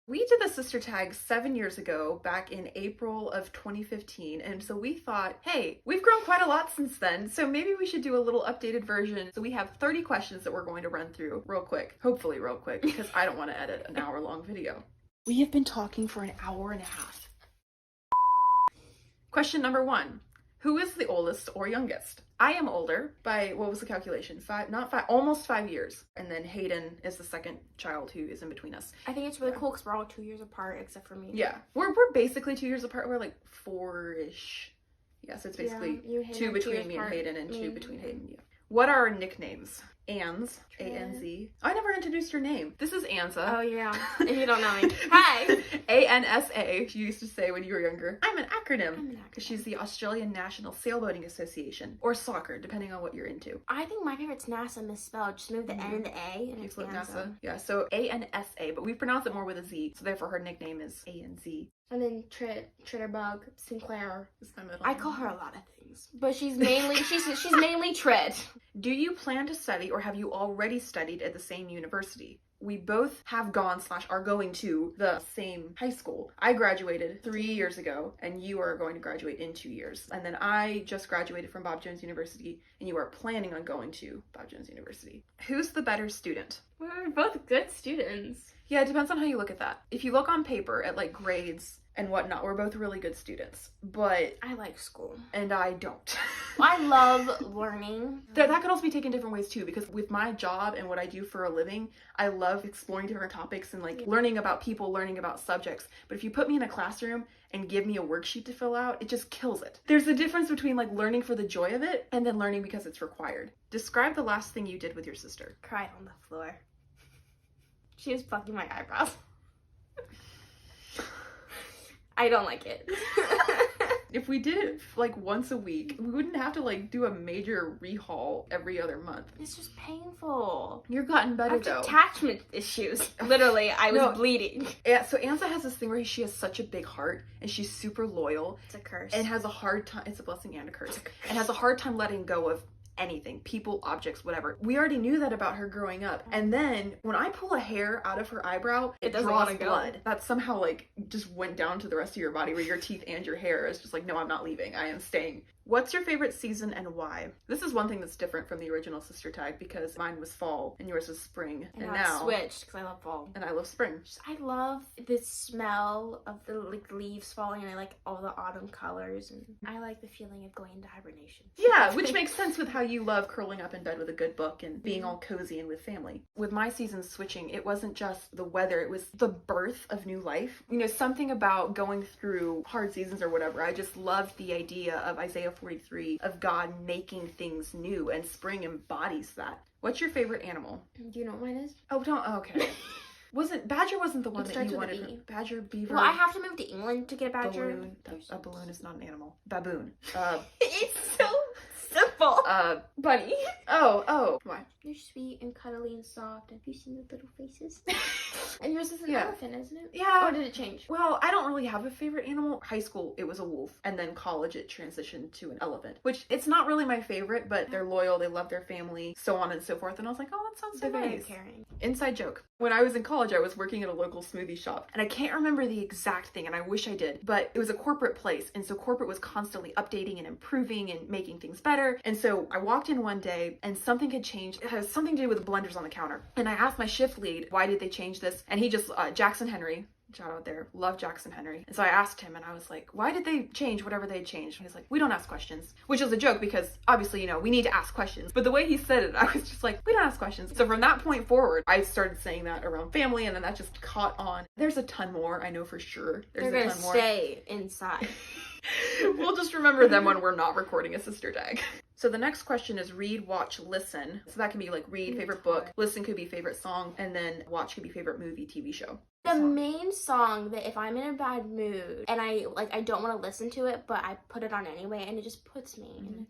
We did the sister tag 7 years ago, back in April of 2015, and so we thought, hey, we've grown quite a lot since then, so maybe we should do a little updated version. So we have 30 questions that we're going to run through real quick, hopefully real quick, because I don't want to edit an hour-long video. We have been talking for an hour and a half. Question number 1. Who is the oldest or youngest? I am older by, what was the calculation? Almost 5 years. And then Hayden is the second child who is in between us. I think it's really cool because we're all 2 years apart except for me. Yeah. We're basically 2 years apart. We're like 4-ish. Yeah, so it's basically 2 between me and Hayden and 2 between Hayden. Yeah. What are our nicknames? Anz, A-N-Z. I never introduced your name. This is Anza. Oh yeah, if you don't know me. Hi! A-N-S-A, she used to say when you were younger. I'm an acronym. She's the Australian National Sailboating Association, or soccer, depending on what you're into. I think my favorite's NASA misspelled. Just move the N and the A, and it's NASA. Yeah, so A-N-S-A, but we pronounce it more with a Z, so therefore her nickname is A-N-Z. And then Tritterbug, Sinclair. Is my middle I name. call her a lot of things, but she's mainly she's mainly Tred. Do you plan to study, or have you already studied at the same university? We both have gone / are going to the same high school. I graduated 3 years ago, and you are going to graduate in 2 years. And then I just graduated from Bob Jones University, and you are planning on going to Bob Jones University. Who's the better student? We're both good students. Yeah, it depends on how you look at that. If you look on paper at like grades and whatnot, we're both really good students, but I like school. And I don't. I love learning. That could also be taken different ways too, because with my job and what I do for a living, I love exploring different topics and like learning about people, learning about subjects. But if you put me in a classroom and give me a worksheet to fill out, it just kills it. There's a difference between like learning for the joy of it and then learning because it's required. Describe the last thing you did with your sister. Cried on the floor. She was plucking my eyebrows. I don't like it. If we did it like once a week, we wouldn't have to like do a major rehaul every other month. It's just painful. You're gotten better though. Attachment issues. Literally, I was bleeding. Yeah, so Anza has this thing where she has such a big heart and she's super loyal. It's a curse. And has a hard time, it's a blessing and a curse. And has a hard time letting go of anything, people, objects, whatever. We already knew that about her growing up. And then when I pull a hair out of her eyebrow, it draws blood. That somehow like just went down to the rest of your body where your teeth and your hair is just like, no, I'm not leaving. I am staying. What's your favorite season and why? This is one thing that's different from the original sister tag because mine was fall and yours was spring. And now switched because I love fall. And I love spring. I love the smell of the like leaves falling, and I like all the autumn colors, and I like the feeling of going into hibernation. Yeah, which makes sense with how you love curling up in bed with a good book and being all cozy and with family. With my seasons switching, it wasn't just the weather, it was the birth of new life. You know, something about going through hard seasons or whatever. I just loved the idea of Isaiah 43 of God making things new, and spring embodies that. What's your favorite animal? Do you know what mine is? Oh, don't. Okay. Badger wasn't the one that you wanted. Badger, beaver. Well, I have to move to England to get a badger. Balloon. A balloon is not an animal. Baboon. It's so simple. Bunny. Oh. Why? They're sweet and cuddly and soft. Have you seen the little faces? And yours is an elephant, isn't it? Yeah. Or did it change? Well, I don't really have a favorite animal. High school, it was a wolf. And then college, it transitioned to an elephant. Which, it's not really my favorite, but they're loyal, they love their family, so on and so forth. And I was like, oh, that sounds so They're nice. very caring. Inside joke. When I was in college, I was working at a local smoothie shop. And I can't remember the exact thing, and I wish I did. But it was a corporate place. And so corporate was constantly updating and improving and making things better. And so I walked in one day, and something had changed. It has something to do with the blenders on the counter. And I asked my shift lead, why did they change this? And he just, Jackson Henry, shout out there, love Jackson Henry. And so I asked him, and I was like, why did they change whatever they changed? And he's like, we don't ask questions, which was a joke because obviously, you know, we need to ask questions. But the way he said it, I was just like, we don't ask questions. So from that point forward, I started saying that around family, and then that just caught on. There's a ton more, I know for sure. They're gonna stay inside. We'll just remember them when we're not recording a sister tag. So the next question is read, watch, listen. So that can be like read, favorite book, listen could be favorite song, and then watch could be favorite movie, TV show. The main song that if I'm in a bad mood and I don't want to listen to it, but I put it on anyway, and it just puts me in.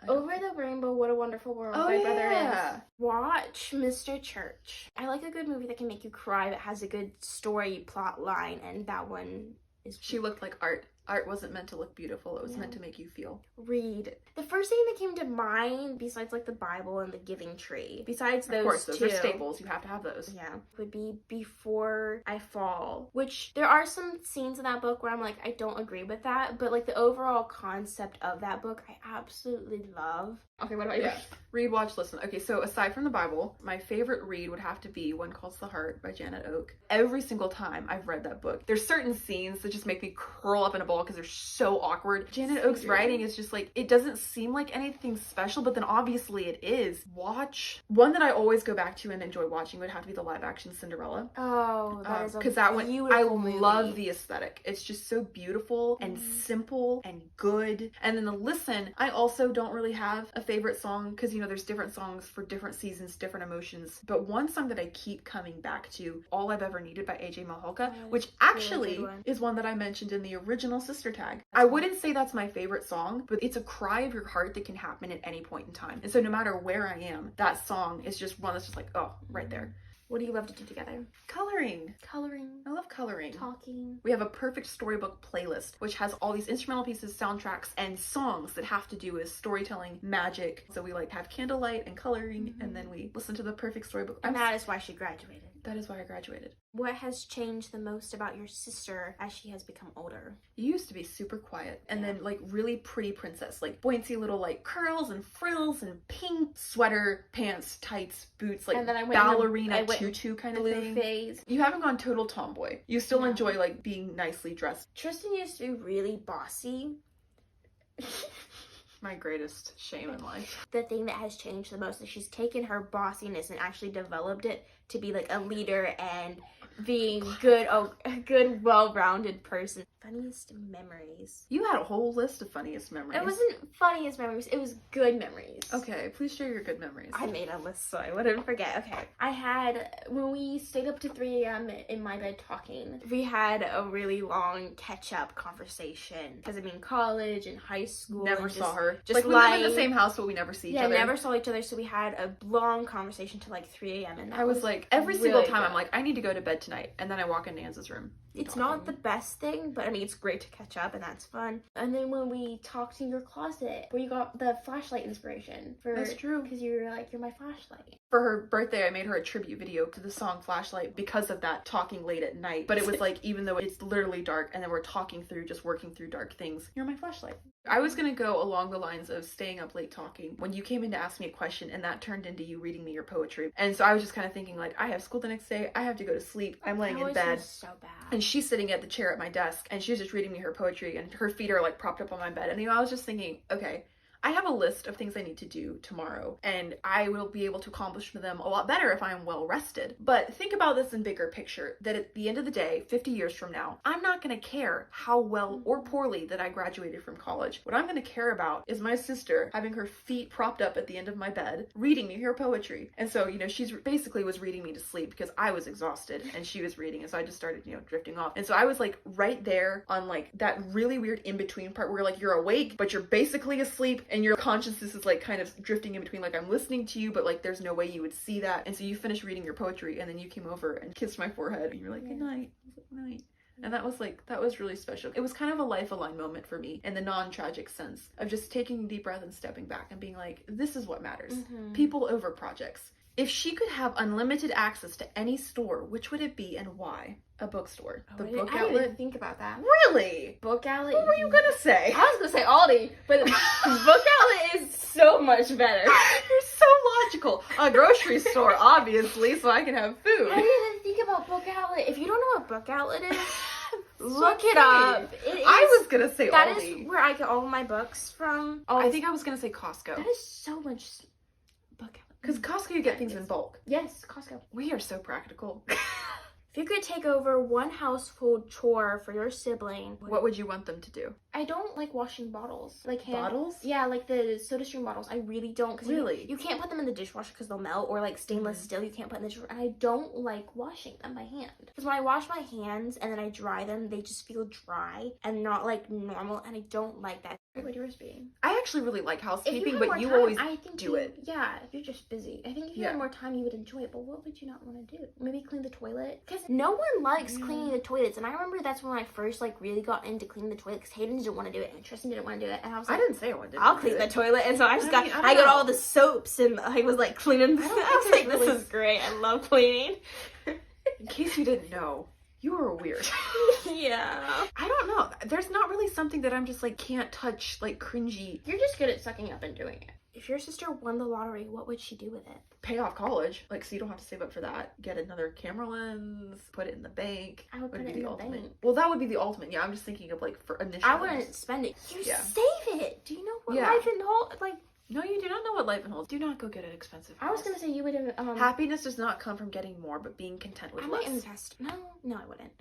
Over the Rainbow, What a Wonderful World, my brother is. Watch Mr. Church. I like a good movie that can make you cry, that has a good story plot line, and that one is. She looked like art. Art wasn't meant to look beautiful. It was Yeah. meant to make you feel. Read. The first thing that came to mind, besides like the Bible and the Giving Tree, besides those Of course, those two, are staples. You have to have those. yeah, would be Before I Fall, which there are some scenes in that book where I'm like, I don't agree with that, but like the overall concept of that book, I absolutely love. Okay, what about you? Yeah. Read, watch, listen. Okay, so aside from the Bible, my favorite read would have to be One Calls the Heart by Janet Oak. Every single time I've read that book, there's certain scenes that just make me curl up in a ball because they're so awkward. Janet Oak's writing is just like, it doesn't seem like anything special, but then obviously it is. Watch. One that I always go back to and enjoy watching would have to be the live action Cinderella. Oh, that is a because that one, I beautiful movie. love the aesthetic. It's just so beautiful and simple and good. And then the listen, I also don't really have a favorite song because, you know, there's different songs for different seasons, different emotions. But one song that I keep coming back to, All I've Ever Needed by AJ Mahalka, which actually is one that I mentioned in the original Sister Tag. I wouldn't say that's my favorite song, but it's a cry of your heart that can happen at any point in time. And so no matter where I am, that song is just one that's just like, oh, right there. What do you love to do together? Coloring. Coloring. I love coloring. Talking. We have a perfect storybook playlist, which has all these instrumental pieces, soundtracks, and songs that have to do with storytelling, magic. So we like have candlelight and coloring, and then we listen to the perfect storybook. And that is why she graduated. That is why I graduated. What has changed the most about your sister as she has become older? You used to be super quiet and then like really pretty princess, like buoyancy little like curls and frills and pink sweater, pants, tights, boots, like and then I went ballerina tutu kind of blue thing. phase. You haven't gone total tomboy. You still No. enjoy like being nicely dressed. Tristan used to be really bossy. My greatest shame in life. The thing that has changed the most is she's taken her bossiness and actually developed it to be like a leader and being a good, well-rounded person. Funniest memories. You had a whole list of funniest memories. It wasn't funniest memories, it was good memories. Okay, please share your good memories. I made a list so I wouldn't forget. Okay. I had, when we stayed up to 3 a.m. in my bed talking, we had a really long catch-up conversation. Because I mean, college and high school. Never and saw her. Just Like we live in the same house, but we never see each other. Yeah, never saw each other, so we had a long conversation till like 3 a.m. and that I was like, every single time good. I'm like, I need to go to bed tonight. And then I walk into Anza's room. It's not the best thing, but I mean, it's great to catch up and that's fun. And then when we talked in your closet, where you got the flashlight inspiration for. That's true. Because you were like, you're my flashlight. For her birthday, I made her a tribute video to the song Flashlight because of that talking late at night. But it was like, even though it's literally dark and then we're talking through, just working through dark things, you're my flashlight. I was gonna go along the lines of staying up late talking when you came in to ask me a question and that turned into you reading me your poetry. And so I was just kind of thinking like, I have school the next day, I have to go to sleep, I'm laying in bed. So bad. And she's sitting at the chair at my desk and she was just reading me her poetry and her feet are like propped up on my bed. And you know, I was just thinking, okay, I have a list of things I need to do tomorrow and I will be able to accomplish them a lot better if I'm well rested. But think about this in bigger picture, that at the end of the day, 50 years from now, I'm not going to care how well or poorly that I graduated from college. What I'm going to care about is my sister having her feet propped up at the end of my bed, reading me her poetry. And so, you know, she's basically was reading me to sleep because I was exhausted and she was reading. And so I just started, you know, drifting off. And so I was like right there on like that really weird in-between part where like you're awake, but you're basically asleep. And your consciousness is like kind of drifting in between, like I'm listening to you, but like there's no way you would see that. And so you finished reading your poetry and then you came over and kissed my forehead and you were like, good night. I was like, good night. And that was really special. It was kind of a life-align moment for me in the non-tragic sense of just taking a deep breath and stepping back and being like, this is what matters. People over projects. If she could have unlimited access to any store, which would it be and why? A bookstore. The book I didn't outlet. even think about that. Really? Book outlet. What were you gonna say? I was gonna say Aldi, but book outlet is so much better. You're so logical. A grocery store, obviously, so I can have food. I didn't even think about book outlet. If you don't know what book outlet is, look so it up. It is, I was gonna say that Aldi. is where I get all my books from. I think I was gonna say Costco. That is so much book outlet. Because Costco, you get things in bulk. Yes, Costco. We are so practical. If you could take over one household chore for your sibling, What would you want them to do? I don't like washing bottles. Like Bottles? Yeah, like the soda stream bottles. I really don't. Cause Really? You can't put them in the dishwasher because they'll melt, or like stainless steel you can't put in the dishwasher. And I don't like washing them by hand. Because when I wash my hands and then I dry them, they just feel dry and not like normal, and I don't like that. What would yours be? I actually really like housekeeping, but you time, always I think do it. Yeah, you're just busy. I think if you had more time, you would enjoy it. But what would you not want to do? Maybe clean the toilet? Because no one likes cleaning the toilets. And I remember that's when I first like really got into cleaning the toilet, because Hayden didn't want to do it and Tristan didn't want to do it. And I was like, I didn't say I wanted to I'll clean the toilet. And so I got all the soaps and I was like cleaning. I was like, this is great. I love cleaning. In case you didn't know, you were weird. Yeah. I don't know. There's not really something that I'm just like can't touch, like cringy. You're just good at sucking up and doing it. If your sister won the lottery, what would she do with it? Pay off college, like, so you don't have to save up for that. Get another camera lens, put it in the bank. I would put it in the bank. Well, that would be the ultimate. Yeah, I'm just thinking of like for initial. I wouldn't spend it. You save it. Do you know what life and whole like? No, you do not know what life holds. Do not go get an expensive house. I was gonna say you would. Happiness does not come from getting more, but being content with less. I might invest. No, I wouldn't.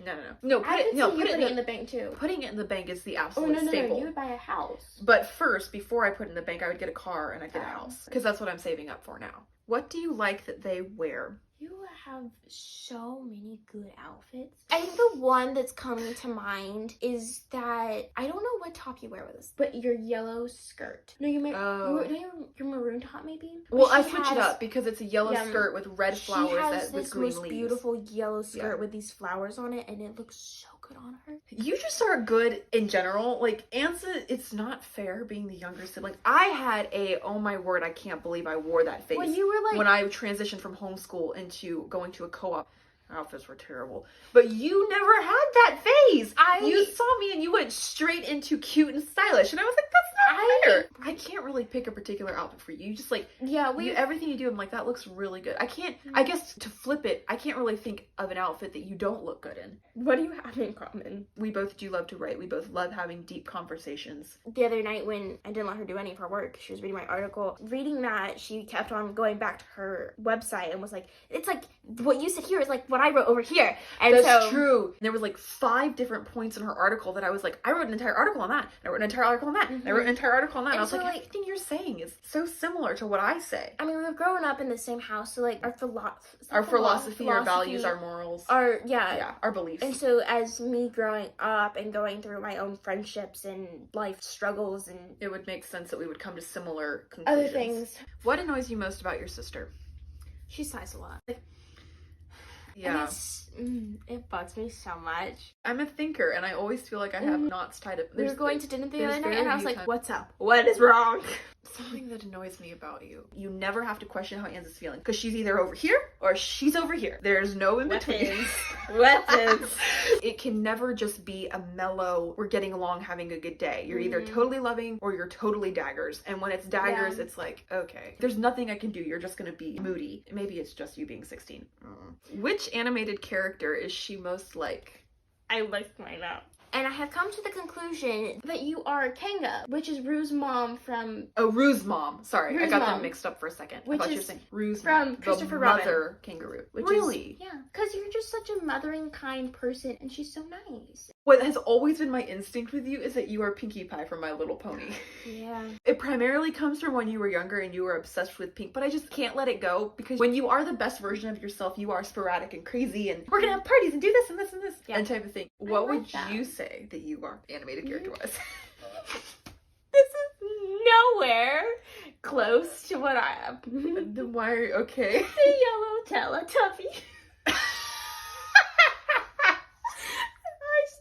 No. Put it in the bank too. Putting it in the bank is the absolute staple. No. You would buy a house. But first, before I put it in the bank, I would get a car and I'd get a house, because that's what I'm saving up for now. What do you like that they wear? You have so many good outfits. I think the one that's coming to mind is that I don't know what top you wear with this, but your yellow skirt. No, your maroon top maybe. Well, I switch it up because it's a yellow skirt with red flowers with green leaves. She has this most beautiful yellow skirt with these flowers on it, and it looks so good on her. You just are good in general. Like, Ansa, it's not fair being the younger sibling. I had oh my word, I can't believe I wore that face. When you were like, when I transitioned from homeschool into going to a co-op. Outfits were terrible, but you never had that phase. You saw me and you went straight into cute and stylish, and I was like, that's not fair. I can't really pick a particular outfit for you. You just like, everything you do, I'm like, that looks really good. I guess to flip it, I can't really think of an outfit that you don't look good in. What do you have in common? We both do love to write. We both love having deep conversations. The other night when I didn't let her do any of her work, she was reading my article. Reading that, she kept on going back to her website and was like, it's like, what you said here is like what I wrote over here. And that's true. There was like 5 different points in her article that I was like, I wrote an entire article on that. I wrote an entire article on that. And I wrote an entire article on that. And I was like, everything you're saying is so similar to what I say. I mean, we've grown up in the same house, so like our philosophy, our values, our morals, our beliefs. And so as me growing up and going through my own friendships and life struggles, and it would make sense that we would come to similar conclusions. Other things. What annoys you most about your sister? She sighs a lot. Yeah. It bugs me so much. I'm a thinker, and I always feel like I have knots tied up. We were going to dinner the other night, and I was like, what's up? What is wrong? Something that annoys me about you. You never have to question how Ansa's feeling, because she's either over here or she's over here. There's no in between. Weapons. It can never just be a mellow, we're getting along, having a good day. You're either totally loving or you're totally daggers. And when it's daggers, it's like, okay, there's nothing I can do. You're just gonna be moody. Maybe it's just you being 16. Which animated character is she most like? I looked mine up. And I have come to the conclusion that you are Kanga, which is Rue's mom from... Oh, Rue's mom. Sorry, Rue's I got mom. them mixed up for a second. Which I thought is you were saying Rue's from mom, Christopher the Robin. mother kangaroo. Really? Yeah, because you're just such a mothering, kind person, and she's so nice. What has always been my instinct with you is that you are Pinkie Pie from My Little Pony. Yeah. It primarily comes from when you were younger and you were obsessed with pink, but I just can't let it go, because when you are the best version of yourself, you are sporadic and crazy, and we're gonna have parties and do this and this and this, and type of thing. What would you say that you are animated character-wise? This is nowhere close to what I am. Then why are you okay? The yellow Teletubby. I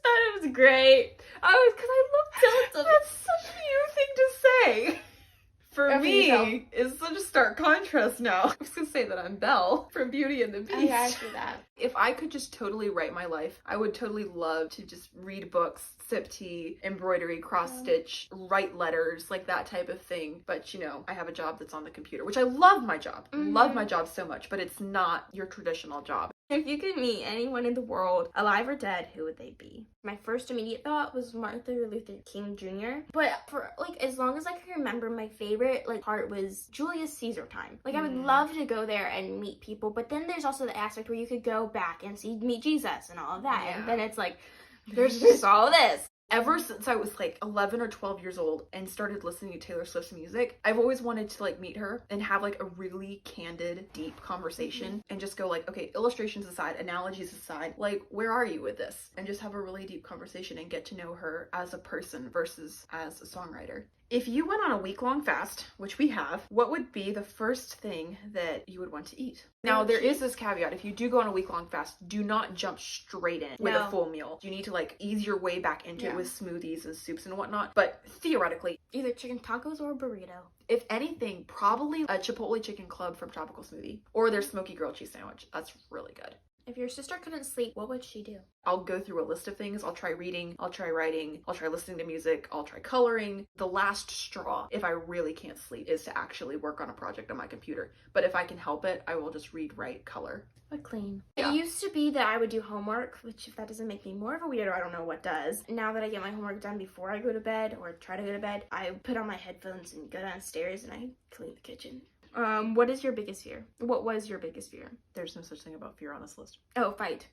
thought it was great. Because I love Teletubbies. That's such a you thing to say. For me, it's such a stark contrast now. I was gonna say that I'm Belle from Beauty and the Beast. I asked you that. If I could just totally write my life, I would totally love to just read books, sip tea, embroidery, cross stitch, write letters, like that type of thing. But you know, I have a job that's on the computer, which I love my job. Love my job so much, but it's not your traditional job. If you could meet anyone in the world, alive or dead, who would they be? My first immediate thought was Martin Luther King Jr. But for as long as I can remember, my favorite part was Julius Caesar time. I would love to go there and meet people, but then there's also the aspect where you could go back and meet Jesus and all of that. Yeah. And then it's there's just all of this. Ever since I was like 11 or 12 years old and started listening to Taylor Swift's music, I've always wanted to like meet her and have like a really candid, deep conversation and just go like, okay, illustrations aside, analogies aside, like where are you with this? And just have a really deep conversation and get to know her as a person versus as a songwriter. If you went on a week-long fast, which we have, what would be the first thing that you would want to eat? Now, there is this caveat. If you do go on a week-long fast, do not jump straight in with a full meal. You need to like ease your way back into it with smoothies and soups and whatnot. But theoretically, either chicken tacos or a burrito. If anything, probably a Chipotle Chicken Club from Tropical Smoothie or their smoky grilled cheese sandwich. That's really good. If your sister couldn't sleep, what would she do? I'll go through a list of things. I'll try reading, I'll try writing, I'll try listening to music, I'll try coloring. The last straw, if I really can't sleep, is to actually work on a project on my computer. But if I can help it, I will just read, write, color. But clean. Yeah. It used to be that I would do homework, which if that doesn't make me more of a weirdo, I don't know what does. Now that I get my homework done before I go to bed or try to go to bed, I put on my headphones and go downstairs and I clean the kitchen. What is your biggest fear? What was your biggest fear? There's no such thing about fear on this list. Oh, fight.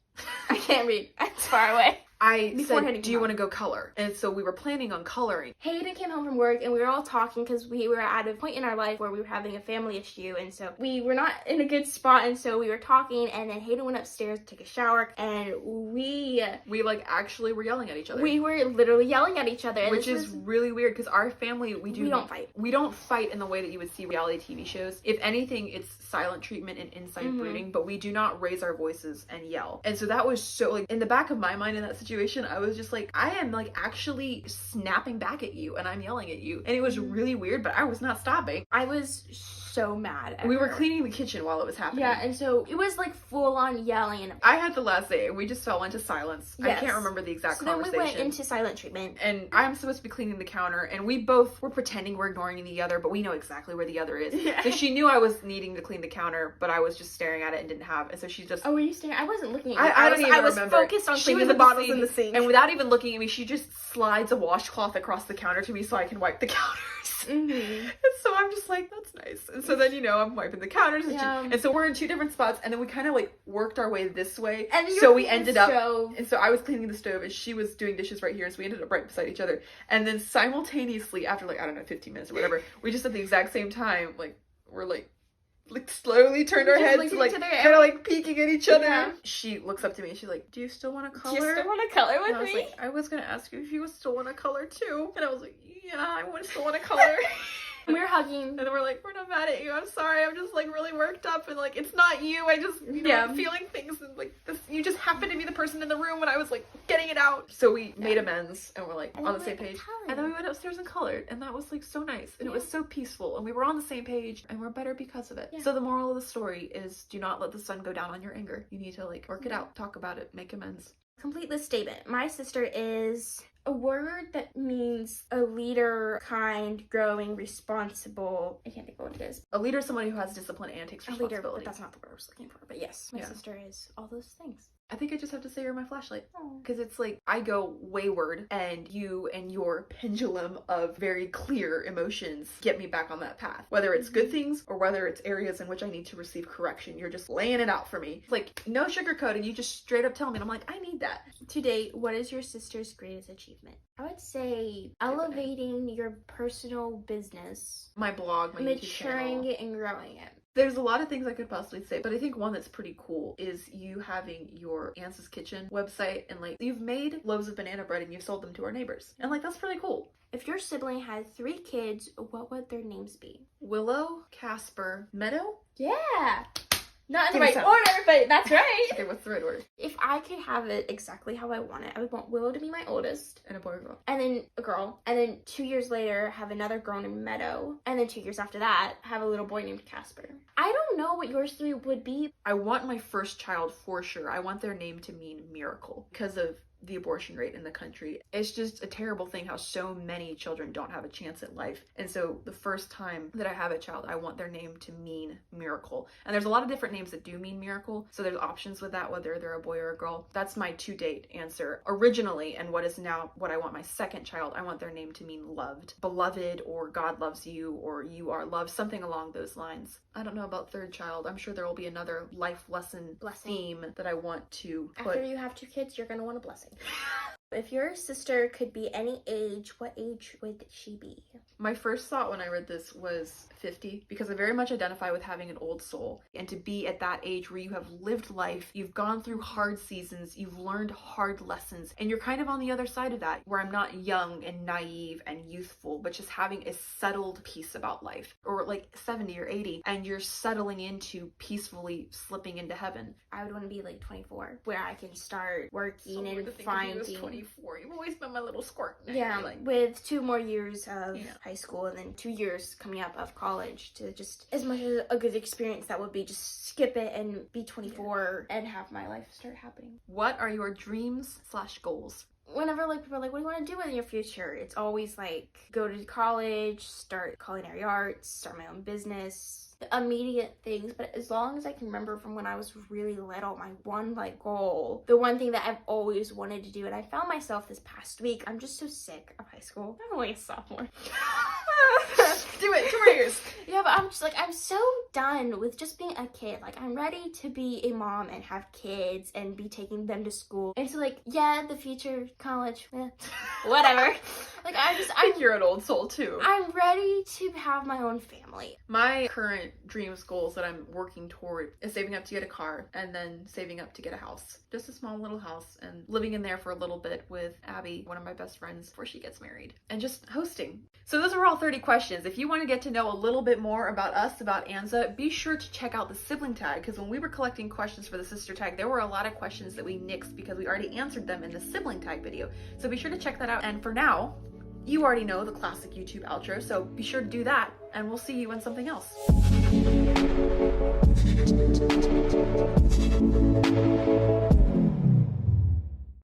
I can't read. It's far away. I Before said, do you want to go color? And so we were planning on coloring. Hayden came home from work and we were all talking because we were at a point in our life where we were having a family issue, and so we were not in a good spot, and so we were talking, and then Hayden went upstairs to take a shower, and we like actually were yelling at each other. We were literally yelling at each other. And which is really weird because our family, we don't fight. We don't fight in the way that you would see reality TV shows. If anything, it's silent treatment and inside brooding, but we do not raise our voices and yell. And so that was so like in the back of my mind in that situation, I was just like, I am like actually snapping back at you and I'm yelling at you. And it was really weird, but I was not stopping. I was so mad at We her. were cleaning the kitchen while it was happening. Yeah, and so it was like full on yelling. I had the last say. We just fell into silence. Yes. I can't remember the exact so conversation. Then we went into silent treatment. And I'm supposed to be cleaning the counter, and we both were pretending we're ignoring the other, but we know exactly where the other is. Yeah. So she knew I was needing to clean the counter, but I was just staring at it and didn't have. And so she just. Oh, were you staring? I wasn't looking at you. I don't even I was remember. focused on She cleaning was the at bottles sink, in the sink. and without even looking at me, she just slides a washcloth across the counter to me so I can wipe the counters. And so I'm just like, that's nice. And so then, I'm wiping the counters. And so we're in two different spots. And then we kind of like worked our way this way. And so we ended up. stove. And so I was cleaning the stove and she was doing dishes right here. And so we ended up right beside each other. And then simultaneously, after like, I don't know, 15 minutes or whatever, we just at the exact same time, like, we're like slowly turned our heads, like kind of like peeking at each other. Yeah. She looks up to me and she's like, do you still want to color? Do you still want to color with and I was me? like, I was gonna ask you if you still want to color too. And I was like, yeah, I still want to color. We were hugging. And then we're like, we're not mad at you. I'm sorry. I'm just like really worked up and like it's not you. I just I'm feeling things and like this. You just happen to be the person in the room when I was like getting it out. So we made amends and we're like on the same page. And then we went upstairs and colored, and that was like so nice and it was so peaceful and we were on the same page and we're better because of it. So the moral of the story is do not let the sun go down on your anger. You need to like work it out, talk about it, make amends. Complete this statement. My sister is a word that means a leader, kind, growing, responsible. I can't think of what it is. A leader is somebody who has discipline and takes responsibility. A leader, but that's not the word I was looking for. But yes, my sister is all those things. I think I just have to say you're my flashlight. Because it's like, I go wayward and you and your pendulum of very clear emotions get me back on that path. Whether it's good things or whether it's areas in which I need to receive correction, you're just laying it out for me. It's like, no sugarcoating, you just straight up tell me. And I'm like, I need that. To date, what is your sister's greatest achievement? I would say elevating your personal business. My blog, my YouTube channel. Maturing it and growing it. There's a lot of things I could possibly say, but I think one that's pretty cool is you having your Aunt's Kitchen website and like you've made loaves of banana bread and you've sold them to our neighbors. And like that's pretty cool. If your sibling had 3 kids, what would their names be? Willow, Casper, Meadow? Yeah! Not in the right order, but that's right. Okay, what's the right order? If I could have it exactly how I want it, I would want Willow to be my oldest. And a boy or girl. And then a girl. And then 2 years later, have another girl named Meadow. And then 2 years after that, have a little boy named Casper. I don't know what yours 3 would be. I want my first child for sure. I want their name to mean miracle because of the abortion rate in the country. It's just a terrible thing how so many children don't have a chance at life. And so the first time that I have a child, I want their name to mean miracle. And there's a lot of different names that do mean miracle. So there's options with that, whether they're a boy or a girl. That's my to-date answer. Originally, and what is now what I want my second child, I want their name to mean loved, beloved, or God loves you, or you are loved, something along those lines. I don't know about third child. I'm sure there will be another life lesson theme that I want to put. After you have 2 kids, you're going to want a blessing. If your sister could be any age, what age would she be? My first thought when I read this was 50, because I very much identify with having an old soul. And to be at that age where you have lived life, you've gone through hard seasons, you've learned hard lessons, and you're kind of on the other side of that, where I'm not young and naive and youthful, but just having a settled peace about life. Or like 70 or 80, and you're settling into peacefully slipping into heaven. I would want to be like 24, where I can start working So and finding. 24. You've always been my little squirt. Yeah, with 2 more years of high school and then 2 years coming up of college, to just, as much as a good experience that would be, just skip it and be 24 and have my life start happening. What are your dreams/goals? Whenever like people are like, what do you want to do in your future? It's always like, go to college, start culinary arts, start my own business. Immediate things, but as long as I can remember from when I was really little, my one like goal, the one thing that I've always wanted to do, and I found myself this past week, I'm just so sick of high school. I'm only a sophomore. Do it, 2 more years. Yeah, but I'm just like, I'm so done with just being a kid. Like, I'm ready to be a mom and have kids and be taking them to school. And so like, yeah, the future, college, whatever. Like, I think you're an old soul too. I'm ready to have my own family. My current dreams, goals that I'm working toward is saving up to get a car, and then saving up to get a house. Just a small little house, and living in there for a little bit with Abby, one of my best friends, before she gets married. And just hosting. So those are all 30 questions. If you want to get to know a little bit more about us, about Anza, be sure to check out the sibling tag, because when we were collecting questions for the sister tag, there were a lot of questions that we nixed because we already answered them in the sibling tag video. So be sure to check that out. And for now, you already know the classic YouTube outro, so be sure to do that, and we'll see you in something else.